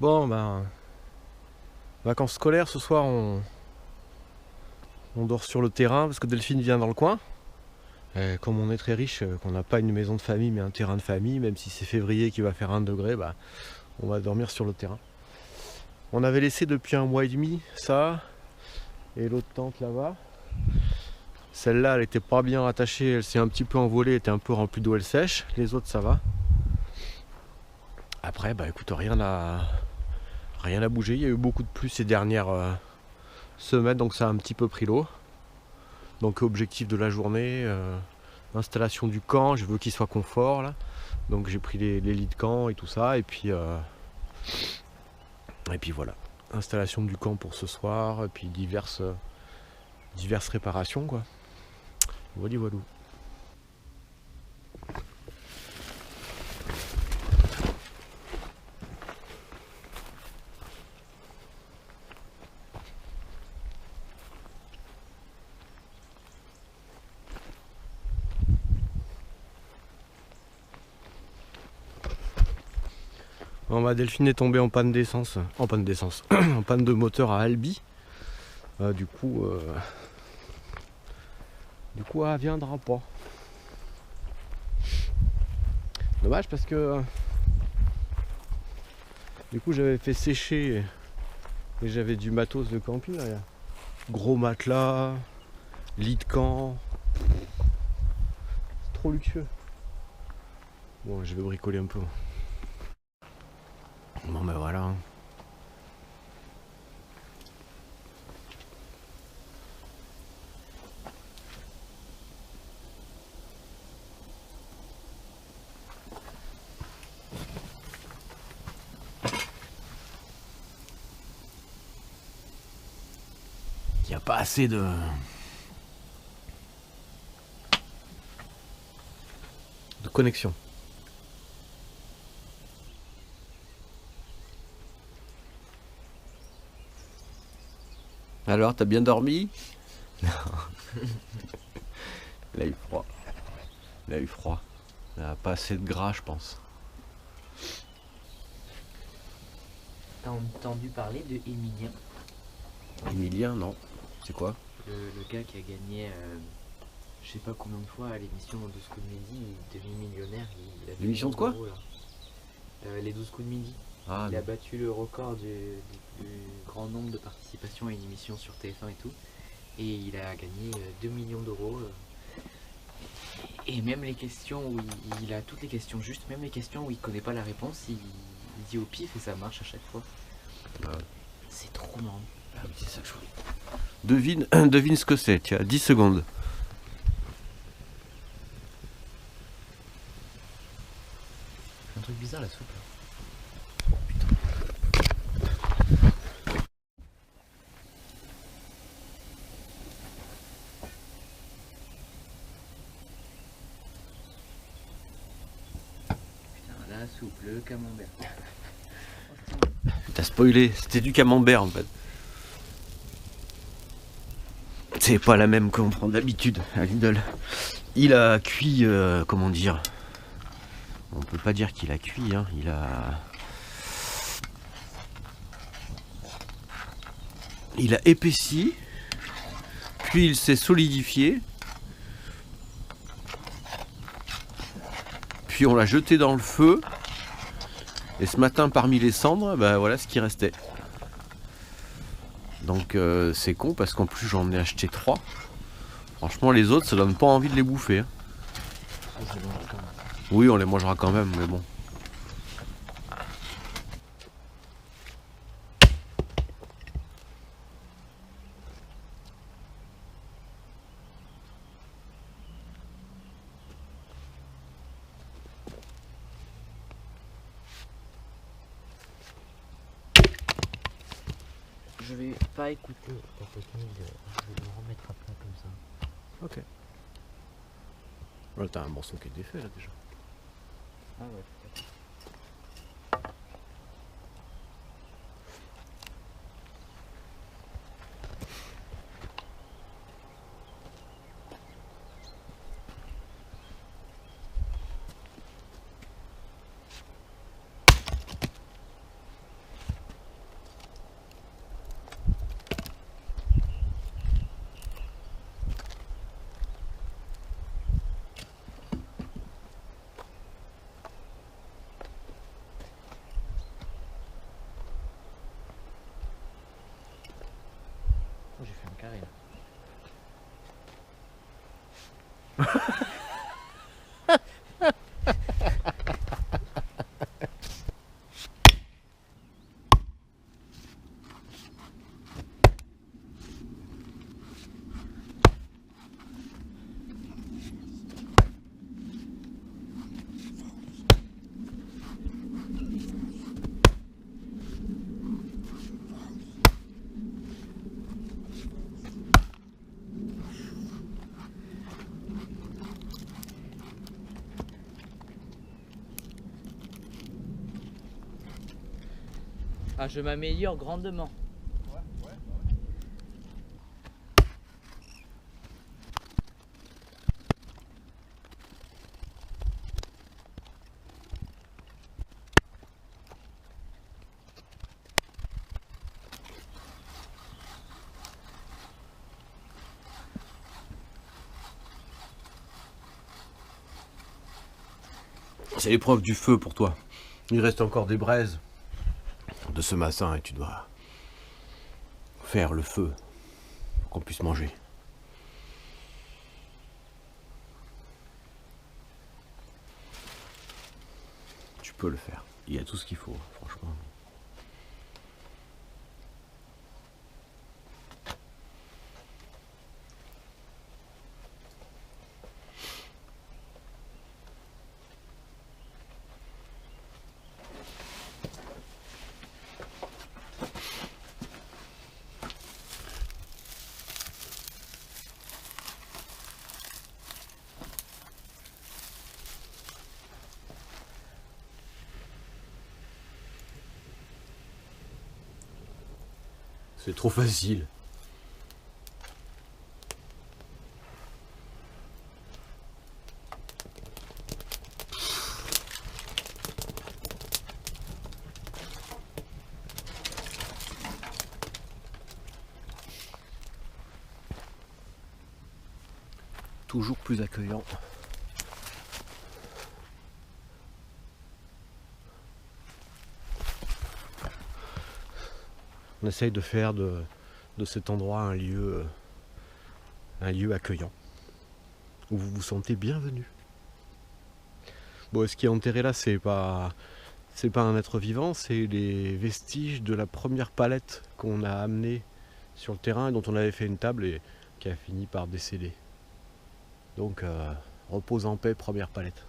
Bon, ben, vacances scolaires, ce soir on dort sur le terrain parce que Delphine vient dans le coin. Et comme on est très riche, qu'on n'a pas une maison de famille mais un terrain de famille, même si c'est février qui va faire 1 degré, bah, on va dormir sur le terrain. On avait laissé depuis 1 mois et demi ça et l'autre tente là-bas. Celle-là, elle était pas bien rattachée, elle s'est un petit peu envolée, elle était un peu remplie d'eau, elle sèche. Les autres, ça va. Après, bah écoute, rien à bouger. Il y a eu beaucoup de pluie ces dernières semaines, donc ça a un petit peu pris l'eau. Donc objectif de la journée, installation du camp, je veux qu'il soit confort là. Donc j'ai pris les lits de camp et tout ça, et puis voilà. Installation du camp pour ce soir, et puis diverses réparations quoi. Voilà, voilà. Bon, ma Delphine est tombée en panne d'essence, en panne de moteur à Albi. Du coup, elle viendra pas. Dommage parce que du coup j'avais fait sécher et j'avais du matos de camping là. Gros matelas, lit de camp. C'est trop luxueux. Bon, je vais bricoler un peu. Bon ben voilà. Il n'y a pas assez de... connexion. Alors, t'as bien dormi? Il a eu froid. Il a eu froid. Il n'a pas assez de gras, je pense. T'as entendu parler de Emilien, Emilien, non. C'est quoi? le gars qui a gagné je sais pas combien de fois à l'émission 12 coups de midi, demi-millionnaire. Il a fait L'émission de quoi? 1 000 € là. Les 12 coups de midi. Ah Il a non. battu le record du grand nombre de participations à une émission sur TF1 et tout. Et il a gagné 2 millions d'euros. Et même les questions où il a toutes les questions justes, même les questions où il connaît pas la réponse, il dit au pif et ça marche à chaque fois. Ah ouais. C'est trop marrant. Ah oui, c'est ça que je voulais. Devine ce que c'est, tiens, 10 secondes. C'est un truc bizarre la soupe là. Putain, la soupe, le camembert. T'as spoilé, c'était du camembert en fait. C'est pas la même qu'on prend d'habitude à Lidl. Il a cuit, comment dire. On peut pas dire qu'il a cuit, hein. Il a épaissi, puis il s'est solidifié, puis on l'a jeté dans le feu, et ce matin parmi les cendres, ben voilà ce qui restait. Donc c'est con parce qu'en plus j'en ai acheté 3. Franchement les autres ça donne pas envie de les bouffer. Hein. Oui on les mangera quand même mais bon. Je vais pas écouter ta technique, je vais me remettre à plat comme ça. Ok. Voilà, t'as un morceau qui est défait là déjà. Ah ouais. Ah, je m'améliore grandement. C'est l'épreuve du feu pour toi. Il reste encore des braises de ce matin et tu dois faire le feu pour qu'on puisse manger. Tu peux le faire. Il y a tout ce qu'il faut, franchement. C'est trop facile. Toujours plus accueillant. On essaye de faire de cet endroit un lieu accueillant, où vous vous sentez bienvenu. Bon, ce qui est enterré là, c'est pas un être vivant, c'est les vestiges de la première palette qu'on a amenée sur le terrain et dont on avait fait une table et qui a fini par décéder. Donc, repose en paix, première palette.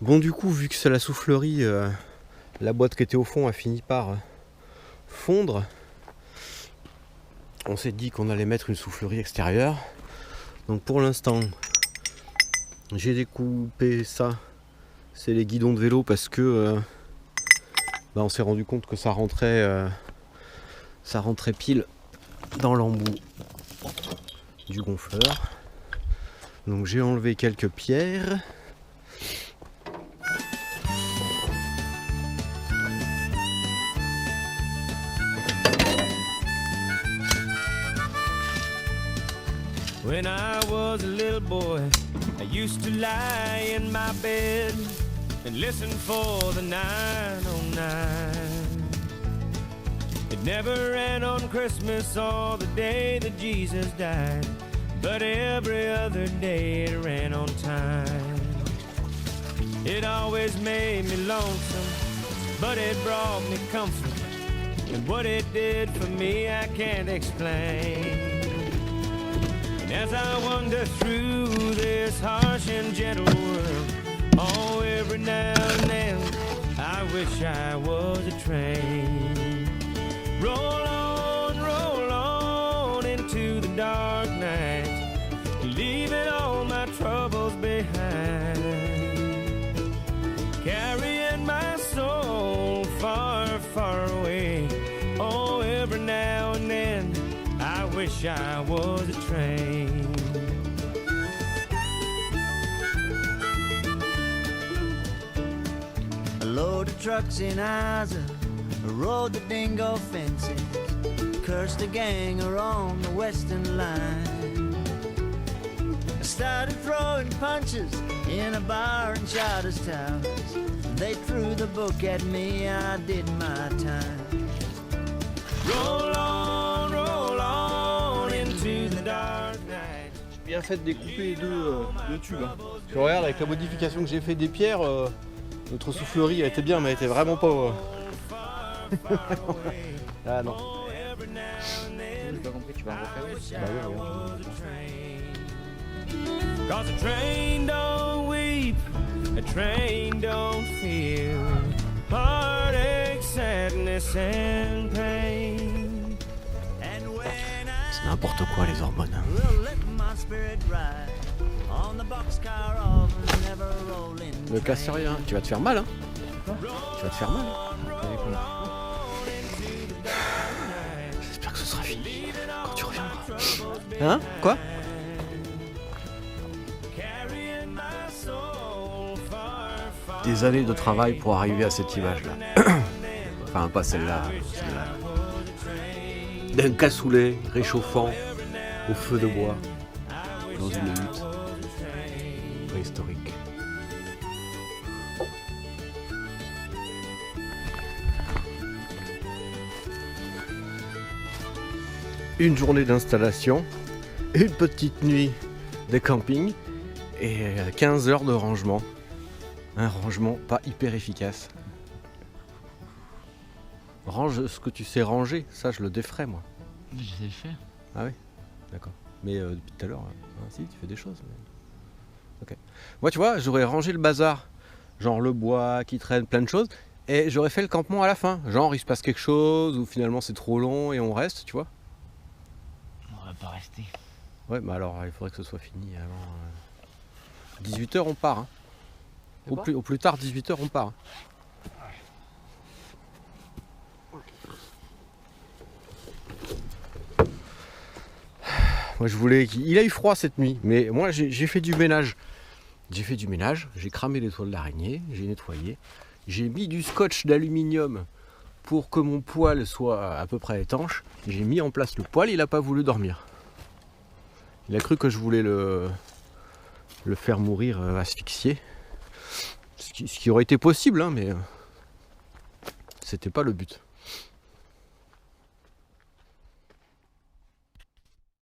Bon, du coup, vu que c'est la soufflerie, la boîte qui était au fond a fini par fondre. On s'est dit qu'on allait mettre une soufflerie extérieure. Donc pour l'instant, j'ai découpé ça. C'est les guidons de vélo parce que on s'est rendu compte que ça rentrait pile dans l'embout du gonfleur. Donc j'ai enlevé quelques pierres. When I was a little boy, I used to lie in my bed and listen for the 909. It never ran on Christmas or the day that Jesus died, but every other day it ran on time. It always made me lonesome, but it brought me comfort, and what it did for me I can't explain. And as I wander through this harsh and gentle world, oh, every now and then I wish I was a train. Roll on into the dark night, leaving all my troubles behind, carrying my soul far, far away. Oh, every now and then I wish I was a train. A load of trucks in Isa, a road that dingo fences, cursed a ganger on the western line. I started throwing punches in a bar in Charters Towers. They threw the book at me, I did my time. Roll on into the dark night. bien fait de découper deux tubes. Hein. Tu regardes, avec la modification que j'ai fait des pierres, notre soufflerie a été bien, mais elle était vraiment pas... Ah non. J'ai pas compris, tu vas en refaire une? Bah ouais, regarde. Cause a train don't weep, a train don't feel heartache, sadness and pain. And when I C'est n'importe quoi les hormones. will let my spirit ride on the boxcar of a never rolling Ne casse rien, tu vas te faire mal hein. Tu vas te faire mal. J'espère que ce sera fini quand tu reviendras. Hein? Quoi? Des années de travail pour arriver à cette image-là. Enfin, pas celle-là, celle-là. D'un cassoulet réchauffant au feu de bois dans une hutte préhistorique. Une journée d'installation, une petite nuit de camping et 15 heures de rangement. Un rangement pas hyper efficace. Range ce que tu sais ranger, ça je le déferais moi. Je sais le faire. Ah oui, d'accord. Mais depuis tout à l'heure, si tu fais des choses. Mais... Ok. Moi tu vois, j'aurais rangé le bazar, genre le bois qui traîne, plein de choses, et j'aurais fait le campement à la fin. Genre il se passe quelque chose, ou finalement c'est trop long et on reste, tu vois. On va pas rester. Ouais, mais alors il faudrait que ce soit fini avant. 18h on part. Hein. Au plus tard, 18h, on part. Moi, je voulais... Il a eu froid cette nuit, mais moi, j'ai fait du ménage. J'ai cramé les toiles d'araignée, j'ai nettoyé. J'ai mis du scotch d'aluminium pour que mon poêle soit à peu près étanche. J'ai mis en place le poêle, il n'a pas voulu dormir. Il a cru que je voulais le faire mourir asphyxié. Ce qui aurait été possible, hein, mais c'était pas le but.